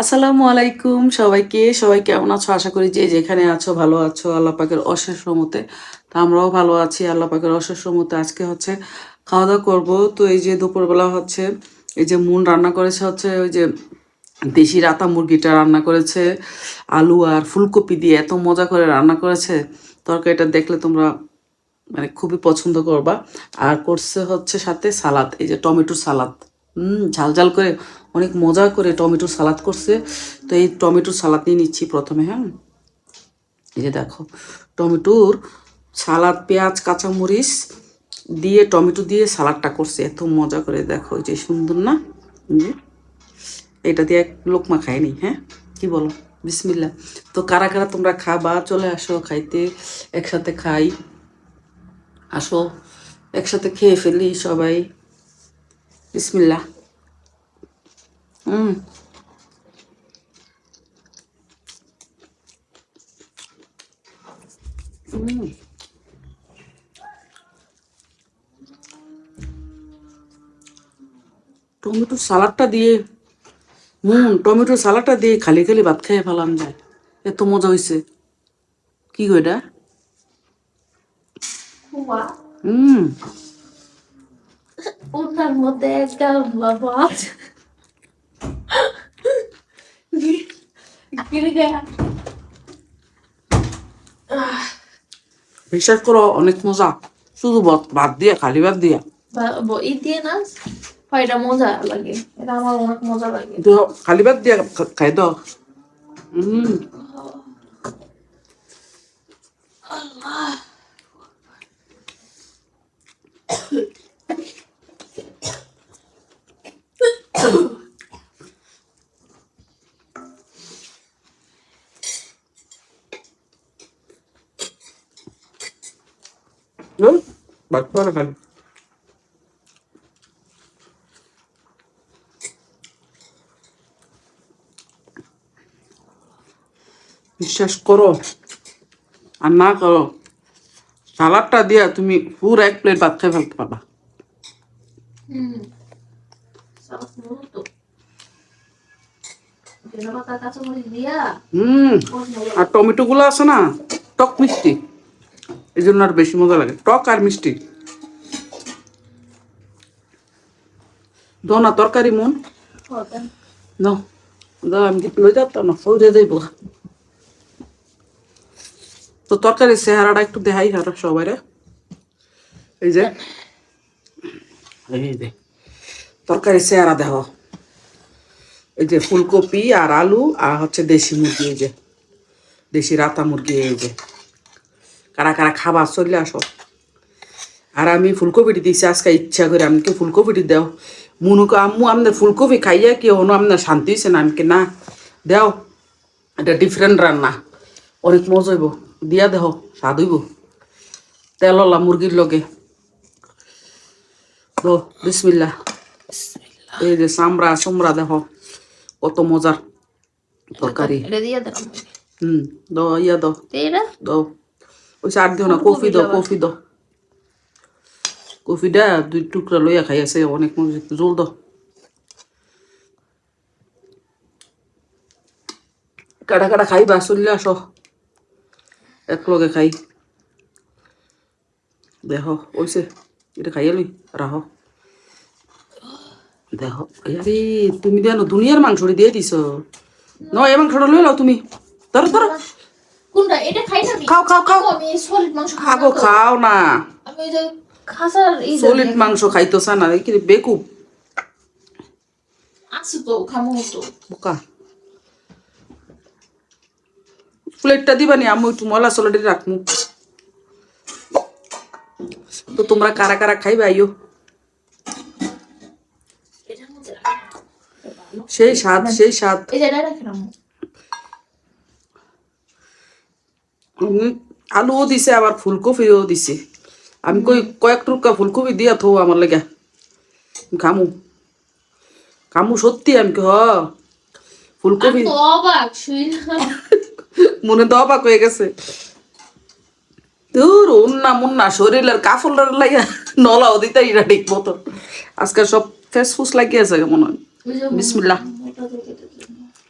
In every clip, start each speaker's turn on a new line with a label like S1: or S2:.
S1: আসসালামু আলাইকুম সবাইকে। সবাই কেমন আছো? আশা করি যে যেখানে আছো ভালো আছো। আল্লাহ পাকের অশেষ রহমতে তো আমরাও ভালো আছি আল্লাহ পাকের অশেষ রহমতে। আজকে হচ্ছে খাওয়া দাওয়া করবো। তো এই যে দুপুরবেলা হচ্ছে এই যে মুন রান্না করেছে হচ্ছে ওই যে দেশি রাতা মুরগিটা রান্না করেছে আলু আর ফুলকপি দিয়ে, এত মজা করে রান্না করেছে। তরকারিটা দেখলে তোমরা মানে খুবই পছন্দ করবা। আর করছে হচ্ছে সাথে সালাদ, এই যে টমেটোর সালাদ। ঝাল ঝাল করে অনেক মজা করে টমেটোর সালাদ করছে। তো এই টমেটোর সালাদ নিয়ে নিচ্ছি প্রথমে। হ্যাঁ, এই যে দেখো টমেটোর সালাদ, পেঁয়াজ কাঁচামরিচ দিয়ে টমেটো দিয়ে সালাদটা করছে এত মজা করে। দেখো এই যে সুন্দর না? এটা দিয়ে এক লোকমা খায়নি। হ্যাঁ, কি বলো? বিসমিল্লা। তো কারা কারা তোমরা খাবা চলে আসো খাইতে, একসাথে খাই। আসো একসাথে খেয়ে ফেলি সবাই। বিসমিল্লা। হুম হুম টমেটো সালাডটা দিয়ে টমেটো সালাডটা দিয়ে খালি খালি ভাত খেয়ে ফেলাম যায়, এত মজা হয়েছে। কি গো এটা?
S2: কুয়া
S1: হুম
S2: ওটার মধ্যে একটা মাছ গিরে গেয়া
S1: বিশ্বাস করো অনেক মজা, শুধু ভাত দিয়ে, খালি ভাত দিয়ে।
S2: ই দিয়ে না হয়, এটা মজা লাগে, এটা আমার অনেক মজা লাগে।
S1: তো খালি ভাত দিয়ে খাই দাও। হুম ভাত খাওয়া খালি। বিশ্বাস করো আর না করো, সালাডটা দিয়া তুমি পুরো এক প্লেট ভাত খেয়ে ফেলতে পারবা।
S2: তো পাতা কাঁচামরিচ দিয়া
S1: হুম আর টমেটো গুলো আছে না, টক মিষ্টি, এই জন্য আর বেশি মজা লাগে, টক আর মিষ্টি। দাও না তরকারি মন, দাও দাও, আমি কি লই যাতাম না, সৌরে যাইব। তো তরকারির চেহারাটা একটু দেখাই আর সবাই। এই যে এই যে তরকারির চেহারা দেখো, এই যে ফুলকপি আর আলু আর হচ্ছে দেশি মুরগি, এই যে দেশি রাতা মুরগি। এই যে কারা কারা খাবার চলে আসো। আর আমি ফুলকপিটি দিয়েছি আজকে ইচ্ছা করে, আমাকে ফুলকপিটি দেও। মুনুকে আম্মু আপনার ফুলকপি খাইয়া কি হনো আপনার শান্তি হয়েছে না? আমাকে না দেও, এটা ডিফারেন্ট রান্না, অনেক মজা হইব, দিয়া দেহ স্বাদ হইব তেললা মুরগির লগে। তো বিসমিল্লা। এই যে চামড়া চামড়া দেখো কত মজার তরকারি। দো ইয়া দো, দো ওই চার দিও না, কফি দো, কফি দো, কফিটা 2 টুকরা লইয়া খাই আছে, অনেক মজা। জল দো। কাটা কাটা খাইবা চললে আসো, এক লগে খাই। দেখো ওইসে এটা খাইয়া লই রাহো। দেখো আরে তুমি দেন দুনিয়ার মাংসটি দিয়ে দিছ। নয় এই মাংসটা লই লাও তুমি, ধরো ধরো।
S2: কোনটা? এটা খাই না।
S1: খাও খাও খাও,
S2: আমি সলিড মাংস খাই
S1: খাগো
S2: না।
S1: খাও না,
S2: আমি ওই যে খাসার
S1: সলিড মাংস খাইতো না, কি বেকুব
S2: আছে তো খামো তো।
S1: বোকা। প্লেটটা দিবানি, আমি একটু ময়লা সলাডি রাখমু। তো তোমরা কারা কারা খাইবা আইও।
S2: এটার মধ্যে
S1: সেই স্বাদ, সেই স্বাদ।
S2: এই যে এটা রাখলাম।
S1: আলুও দিছে আবার ফুলকপিও দিছে। আমি কয়েক টুকরা ফুলকপি দিয়া থো আমার লেগে, খামু খামু সত্যি। আমি হ ফুলকপি
S2: তো অবাক শুইলাম।
S1: মনে তো অবাক হয়ে গেছে। তোর উন্না মুন্না শরীরের কাফলের লাগিয়া নলাও দিতে ইরা ঠিক মতো। আজকে সব ফেস ফুস লাগিয়েছে মনে হয়। বিসমিল্লাহ।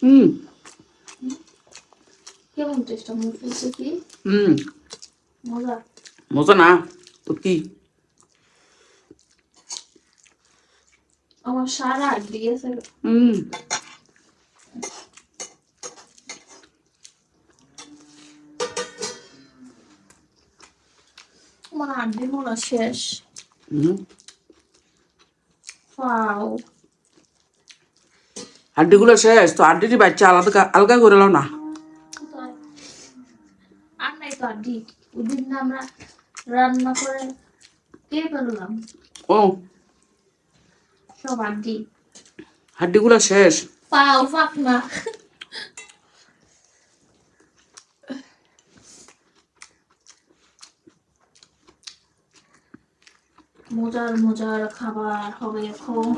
S1: হুম
S2: কেমন টেস্ট আমার ফুলছে কি
S1: হুম
S2: মজা।
S1: মজা না তো কি?
S2: আমার সারা দিয়েছে।
S1: হুম
S2: আমার আড্ডি মোলা শেষ।
S1: হুম
S2: ওয়াও।
S1: হাড্ডিগুলো শেষ তো হাড্ডিটি বাচ্চা আলাদা আলগা করে নাও না।
S2: আর নাই তো আড্ডি, ওদিন না আমরা রান্না করে কে ফেললাম
S1: ও
S2: সব আড্ডি।
S1: হাড্ডিগুলো শেষ।
S2: পাও ফাঁক না। মজার মজার খাবার হবে এখন।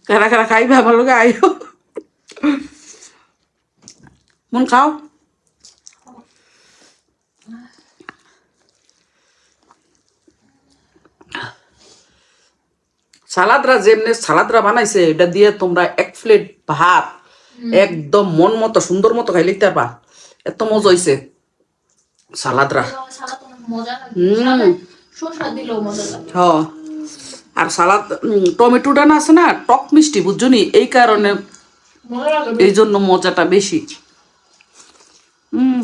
S1: কারা কারা খাইবে আমার লোক আইও মন খাও। সালাদরা যেমনি সালাদরা বানাইছে এটা দিয়ে তোমরা এক প্লেট ভাত একদম মন মতো সুন্দর মতো খাই লিখতে পারবা। এত মজা হইছে সালাদরা।
S2: সালাদ অনেক মজা লাগে,
S1: হুম
S2: শসা দিলেও মজা লাগে।
S1: হ আর সালাদ টমেটোটা না আছে না টক মিষ্টি বুঝছো নি, এই কারণে
S2: মজা লাগে
S1: এই জন্য মজাটা বেশি। হুম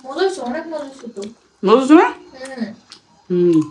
S2: মজা হয়েছে, অনেক মজা হয়েছে তো।
S1: বুঝছো না?
S2: হুম
S1: হুম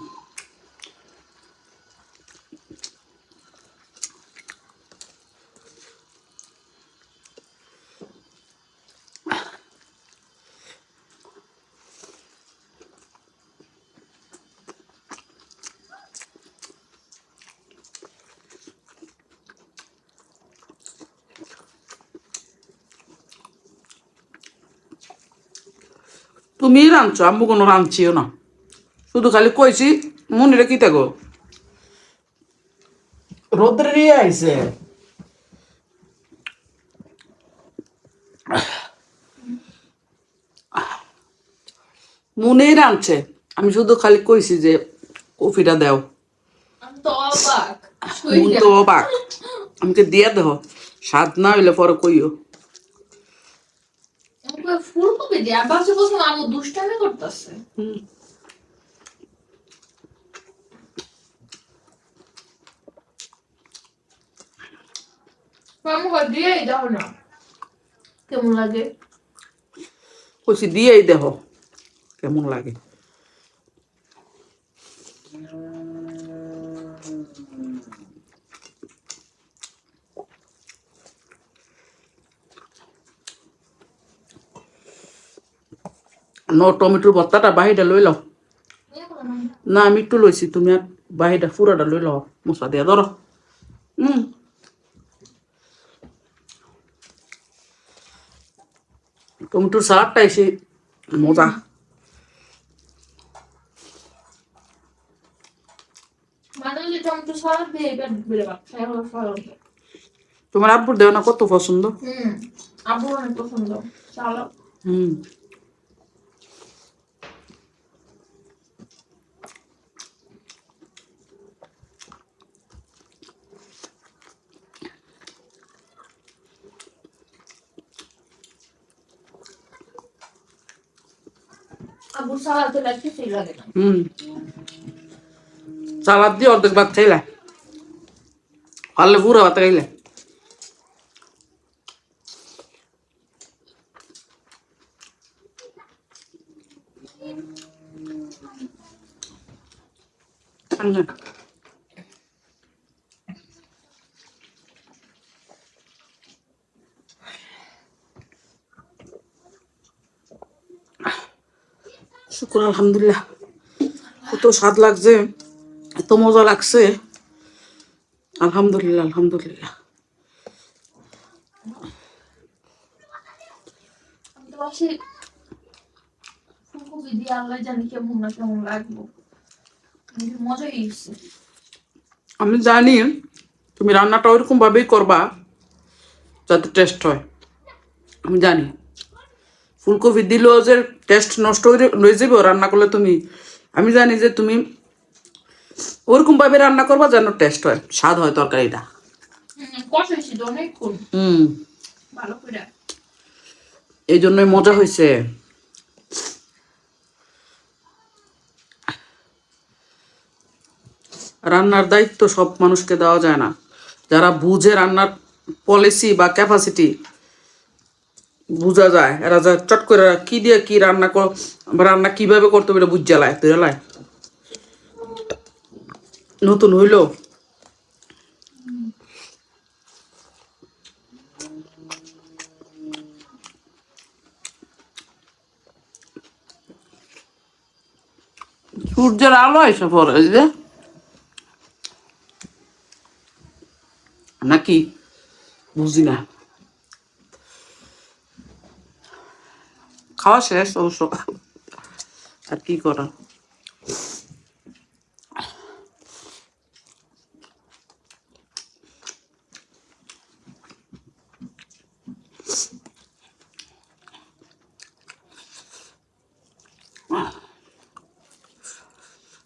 S1: তুমি রাঁধছো, আম্মু কোনো রাঁধছিও না, শুধু খালি কইছি মনে কি থাকো রোদ্রে নিয়ে আইছে। মনেই রাঁধছে, আমি শুধু খালি কইছি যে কফিটা দাও।
S2: আমি তো অবাক।
S1: মন তো অবাক, আমাকে দিয়া দেহ, স্বাদ না হইলে পরে কইও।
S2: ফুলকপি দিয়ে আবার বলছো আম্মু দুষ্টামি করতেছে।
S1: হুম
S2: আম্মু দিয়েই দাও না, কেমন লাগে।
S1: কইছি দিয়েই দেহ কেমন লাগে। টমেটোর ভর্তাটা বাহিটা লই লও। না আমি একটু লইছি, তুমি আর বাহিটা পুরাটা লই লও মশলা দিয়া ধরো। হুম টমেটোর সালাদটা এসে মজা।
S2: মানে যে টমেটো সালাদ দিয়ে এটা বেড়ে বাচ্চা সালাদ।
S1: তোমার আব্বুর দেও না কত পছন্দ।
S2: আব্বুর অনেক পছন্দ সালাদ।
S1: হুম
S2: আব্বুর সালাদ তো কিছুই লাগে না।
S1: হুম সালাদ দিয়ে অর্ধেক ভাত খাইলে, পারলে পুরো ভাত খাইলে। শুক্র আলহামদুলিল্লাহ, কত স্বাদ লাগছে, এত মজা লাগছে, আলহামদুলিল্লাহ আলহামদুলিল্লাহ।
S2: আমি তো ভাবছি ফুলকপি দিয়ে আল্লাহ জানি কেমন না কেমন লাগবো, মজাই হয়েছে।
S1: আমি জানি তুমি রান্নাটা ওইরকম ভাবেই করবা যাতে টেস্ট হয়, আমি জানি। ফুলকপি দিলেও যে টেস্ট নষ্ট হয়ে যাবে রান্না করলে তুমি, আমি জানি যে তুমি ওরকম ভাবে রান্না করবা যেন টেস্ট হয়, স্বাদ হয় তরকারিটা।
S2: কষাইছি তো অনেকক্ষণ
S1: হুম,
S2: ভালো করে।
S1: এই জন্যই মজা হয়েছে। রান্নার দায়িত্ব সব মানুষকে দেওয়া যায় না, যারা বুঝে রান্নার পলিসি বা ক্যাপাসিটি বুঝা যায়, এরা যা চট করে কি দিয়ে কি রান্না কর, রান্না কিভাবে করতে হবে বুঝ জ্বালায় তুই জ্বালায় নতুন হইলো। সূর্যের আলো এসে পড়ে এই যে, নাকি বুঝি না। খাওয়া শেষ অবশ্য, আর কি করা।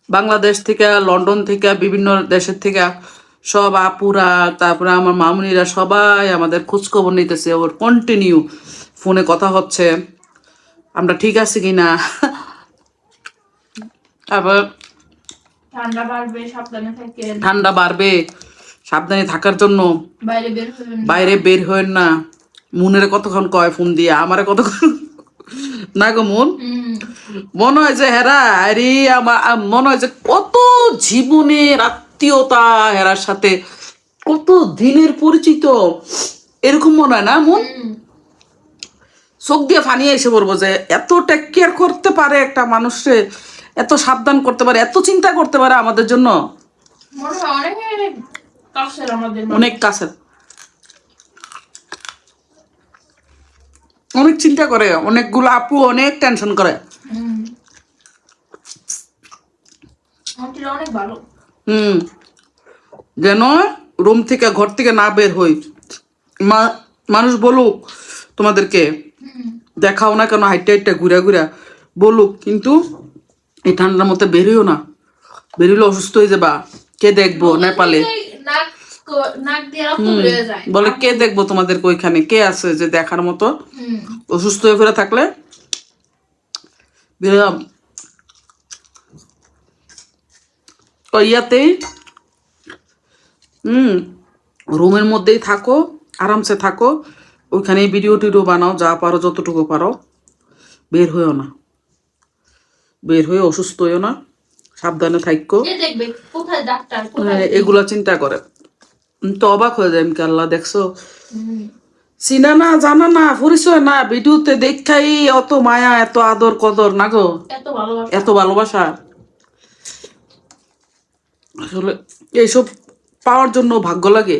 S1: বাংলাদেশ থেকে, লন্ডন থেকে, বিভিন্ন দেশের থেকে সব আপুরা, তারপরে আমার মামুনিরা সবাই আমাদের খোঁজখবর নিতেছে, ওর কন্টিনিউ ফোনে কথা হচ্ছে আমরা ঠিক আছি কিনা। তারপর
S2: ঠান্ডা বাড়বে, সাবধানে থাকেন,
S1: ঠান্ডা বাড়বে, সাবধানে থাকার জন্য
S2: বাইরে বের হবেন না।
S1: বাইরে বের হয়েন না। মুনের কতক্ষণ কয় ফোন দিয়ে, আমারে কতক্ষণ না গো মন, মনে হয় যে হেরা আরে আমার মনে হয় যে কত জীবনের আত্মীয়তা হেরার সাথে, কত দিনের পরিচিত, এরকম মনে হয় না মন। চোখ দিয়ে ফানিয়ে এসে পড়বো যে এত টেক কেয়ার করতে পারে একটা মানুষে, এত সাবধান করতে পারে, এত চিন্তা করতে পারে আমাদের জন্য।
S2: মনে হয় অনেক কাছের আমাদের মানুষ।
S1: অনেক কাছের, অনেক চিন্তা করে, অনেকগুলো আপু অনেক টেনশন করে।
S2: আন্টিরা অনেক ভালো।
S1: যেন রুম থেকে, ঘর থেকে না বের হই, মানুষ বলুক তোমাদেরকে দেখাও না কেন, হাইটে হাইটে ঘুরা ঘুরা বলুক, কিন্তু এই ঠান্ডার মধ্যে বেরিও না, বেরিলে অসুস্থ হয়ে যাবা। কে দেখবো নেপালে,
S2: নাক দিয়ে রক্ত বেরিয়ে যায়।
S1: বলে কে দেখবো তোমাদেরকে, ওইখানে কে আছে যে দেখার মতো? অসুস্থ হয়ে ফেরে থাকলে বেরোলাম ইয়াতেই, রুমের মধ্যেই থাকো, আরামসে থাকো, ওইখানেই ভিডিও টিডিও বানাও, যা পারো যতটুকু পারো, বের হইও না, বের হয়ে অসুস্থ হইও না, সাবধানে থাকো।
S2: দেখবে কোথায় ডাক্তার,
S1: এগুলা চিন্তা করে তো অবাক হয়ে যায়, আল্লাহ দেখছো, চিনা না জানা না পরিচয় না, ভিডিওতে দেখাই অত মায়া, এত আদর কদর না গো, এত ভালোবাসা। আসলে এইসব পাওয়ার জন্য ভাগ্য লাগে,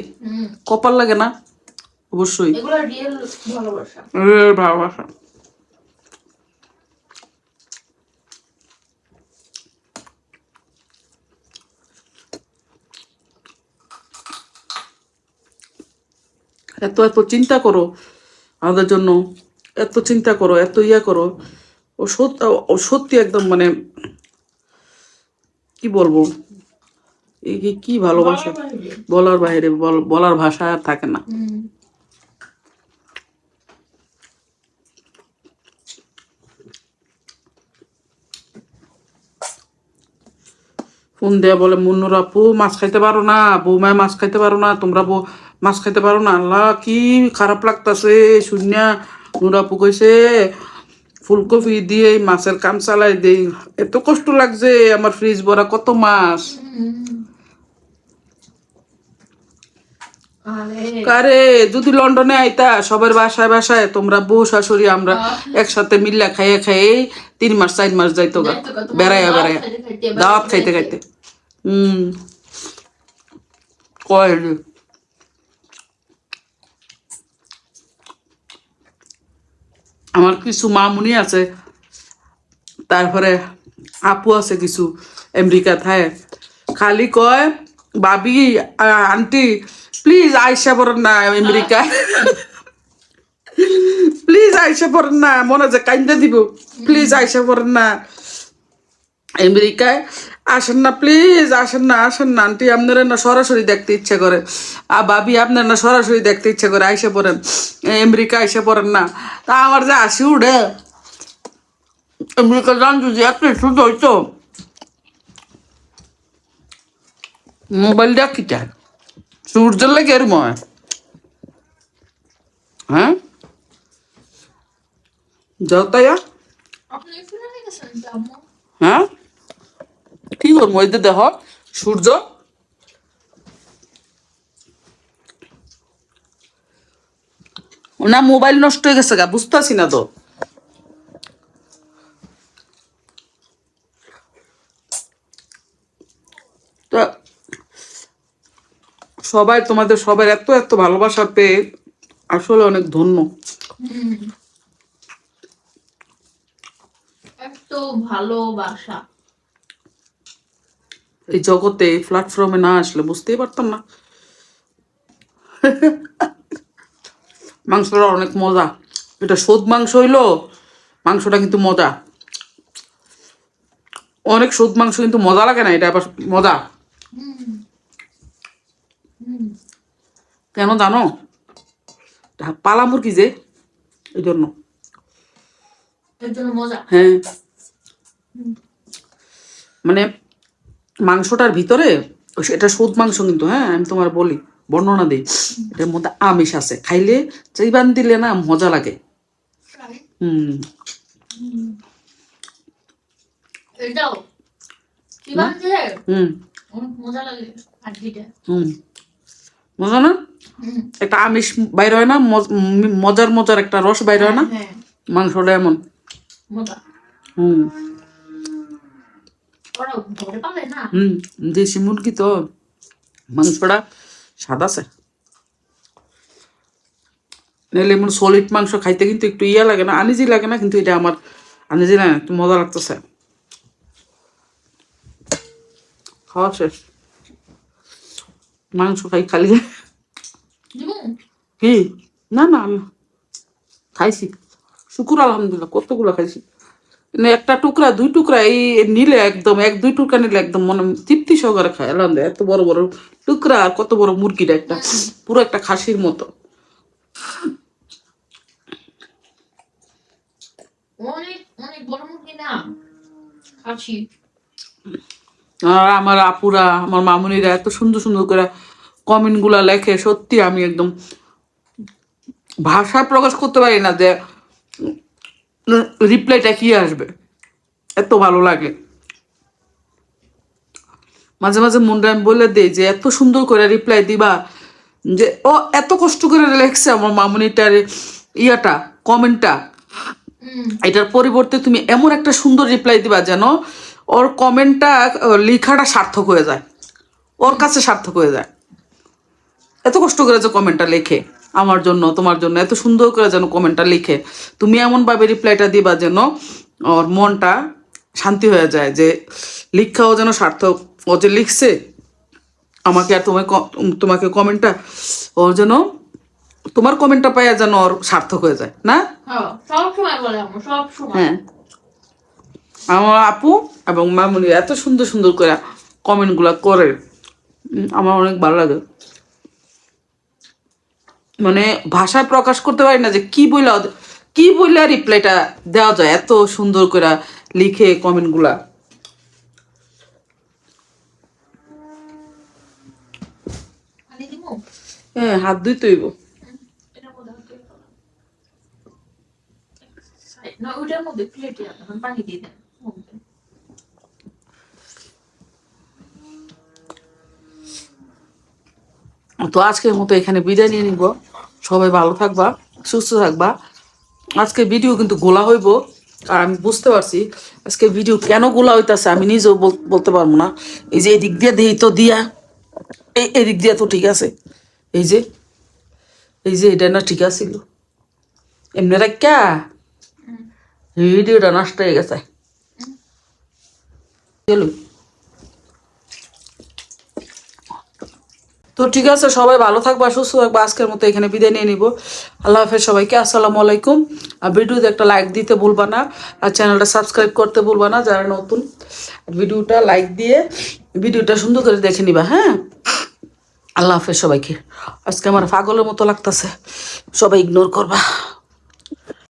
S1: কপাল লাগে না? অবশ্যই ভালোবাসা। এত এত চিন্তা করো আমাদের জন্য, এত চিন্তা করো, এত ইয়া করো, ও সত্যি একদম মানে কি বলবো, কি ভালোবাসা, বলার বাইরে, বলার ভাষা আর থাকে না। ফোন দেয়া বলে মুন্নুর আপু মাছ খাইতে পারো না, বৌমায় মাছ খাইতে পারো না, তোমরা মাছ খাইতে পারো না। আল্লাহ কি খারাপ লাগতেছে শুনিয়া। নুর আপু কইছে ফুলকপি দিয়ে মাছের কাম চালাই দেই, এত কষ্ট লাগছে, আমার ফ্রিজ ভরা কত মাছ। আরে যদি লন্ডনে আইতা সবার বাসায় বাসায়, তোমরা বউ শাশুড়ি আমরা একসাথে মিল্লা খাইয়ে খাইয়ে 3 মাস 4 মাস যাইতো গা, বেড়াইয়া বেড়াইয়া দাওয়াত খাইতে খাইতে। কয় আমার কিছু মামুনি আছে, তারপরে আপু আছে কিছু আমেরিকা থায়, খালি কয় ভাবি আন্টি প্লিজ আইসা পড়েন না আমেরিকা। প্লিজ আইসা পড়েন না, মনে যে কাইন্দা দিব, প্লিজ আইসা পড়েন না আমেরিকায়, আসেন না প্লিজ, আসেন না, আসেন না আন্টি, আপনারা না সরাসরি দেখতে ইচ্ছা করে, ভাবি আপনার না সরাসরি দেখতে ইচ্ছা করে, আইসা পড়েন আমেরিকা, আইসা পড়েন না। তা আমার যে আসি উঠে আমেরিকা যান যদি একটা শুধু হইতো, মোবাইল দেখিটা সূর্যের লাগে এর ময়, হ্যাঁ যাও তাইয়া,
S2: আপনি শুনে গেছেন আম্মু?
S1: হ্যাঁ কি করবো, এই যে দেখ সূর্য, না মোবাইল নষ্ট হয়ে গেছে গা, বুঝতেছি না তো। তো সবাই তোমাদের সবার এত এত ভালোবাসা পেয়ে আসলে অনেক ধন্য।
S2: হুম, এত ভালোবাসা।
S1: এই জগতে এই প্ল্যাটফর্মে না আসলে বুঝতেই পারতাম না। মাংসটা অনেক মজা, এটা সদ মাংস হইলো, মাংসটা কিন্তু মজা, অনেক সদ মাংস কিন্তু মজা লাগে না, এটা আবার মজা।
S2: হুম হুম
S1: কেন জানো, এটা পালা মুরগি যে, এই জন্য।
S2: এর জন্য মজা।
S1: হ্যাঁ
S2: হুম,
S1: মানে মাংসটার ভিতরে এটা সদ মাংস কিন্তু, হ্যাঁ আমি তোমার বলি, বর্ণনা দিই, এটার মধ্যে আমিষ আছে, খাইলে চাইবান দিলে না মজা লাগে।
S2: তাই?
S1: হুম
S2: হুম, এটাও কি বানছে?
S1: হুম
S2: অনেক মজা লাগে হাড্ডিটা।
S1: হুম মজা না,
S2: হুম,
S1: একটা আমিষ বাইর হয় না, মজার মজার একটা রস বাইর হয় না,
S2: হ্যাঁ
S1: মাংসটা এমন।
S2: মজা।
S1: হুম
S2: ওরা ধরে পাবে না।
S1: হুম দেশি মুরগি তো মাংসটা স্বাদ আছে, নাহলে এমন সলিড মাংস খাইতে কিন্তু একটু ইয়া লাগে না, আনিজি লাগে না, কিন্তু এটা আমার আনিজি না, একটু মজা লাগতেছে। খাওয়া শেষ, মাংস খাই খালি।
S2: দিমু?
S1: কি না না আমি খাইছি, শুকুর আলহামদুলিল্লাহ কতগুলো খাইছি, মানে একটা টুকরা দুই টুকরা এই নিলে একদম, এক দুই টুকরা নিলে একদম মনে তৃপ্তি সহকারে খায় আলহামদুলিল্লাহ, এত বড় বড় টুকরা, আর কত বড় মুরগিটা, একটা পুরো একটা খাসির মতো।
S2: অনেক অনেক বড় মুরগি না, খাসি।
S1: আর আমার আপুরা, আমার মামুনিরা এত সুন্দর সুন্দর করে কমেন্ট গুলা লেখে, সত্যি আমি একদম ভাষা প্রকাশ করতে পারি না যে রিপ্লাইটা কি আসবে, এত ভালো লাগে। মাঝে মাঝে মনটা আমি বলে দিই যে এত সুন্দর করে রিপ্লাই দিবা, যে ও এত কষ্ট করে লেখছে আমার মামুনিটার ইয়াটা, কমেন্টটা,
S2: হুম,
S1: এটার পরিবর্তে তুমি এমন একটা সুন্দর রিপ্লাই দিবা যেন ওর কমেন্টটা, লেখাটা সার্থক হয়ে যায়, ওর কাছে সার্থক হয়ে যায়। এত কষ্ট করে যে কমেন্টটা লেখে আমার জন্য, তোমার জন্য, এত সুন্দর করে যেন কমেন্টটা লিখে, তুমি এমনভাবে রিপ্লাইটা দিবা যেন ওর মনটা শান্তি হয়ে যায়, যে লিখাও যেন সার্থক, ও যে লিখছে আমাকে আর তোমাকে কমেন্টটা, ওর যেন তোমার কমেন্টটা পাইয়া যেন ওর সার্থক হয়ে যায় না।
S2: হ্যাঁ সব সময় বলে আম্মু, সব সময়।
S1: হ্যাঁ আমার আপু এবং মামুনি এত সুন্দর সুন্দর করে কমেন্টগুলো করে, আমার অনেক ভালো লাগে, মানে ভাষায় প্রকাশ করতে পারি না যে কি বইলা রিপ্লাইটা দেওয়া যায়, এত সুন্দর করে লিখে কমেন্টগুলা।
S2: পানি দিমু?
S1: হ্যাঁ হাত ধুইতে হইব।
S2: এটার মধ্যে হাত দিয়ে খাও। না ওইটার মধ্যে প্লেটে এখন পানি দিয়ে দেন মধ্যে।
S1: তো আজকের মতো এখানে বিদায় নিয়ে নিব, সবাই ভালো থাকবা, সুস্থ থাকবা। আজকে ভিডিও কিন্তু গোলা হইব, আর আমি বুঝতে পারছি আজকে ভিডিও কেন গোলা হইতাছে, আমি নিজেও বলতে পারবো না। এই যে এদিক দিয়ে দেই তো দিয়া, এদিক দিয়া তো ঠিক আছে, এই যে এটা না ঠিক আছিল, এমনি রাখা ভিডিওটা নষ্ট হয়ে গেছে গেল। তো তো ঠিক আছে, সবাই ভালো থাকবা, সুস্থ থাকবা। আজকের মতো এখানে বিদায় নিয়ে নিব। আল্লাহ হাফেজ সবাইকে, আসসালামু আলাইকুম। আর ভিডিওতে একটা লাইক দিতে ভুলবা না, আর চ্যানেলটা সাবস্ক্রাইব করতে ভুলবা না যারা নতুন। ভিডিওটা লাইক দিয়ে ভিডিওটা সুন্দর করে দেখে নিবা, হ্যাঁ। আল্লাহ হাফেজ সবাইকে। আজকে আমার পাগলের মতো লাগতেছে, সবাই ইগনোর করবা।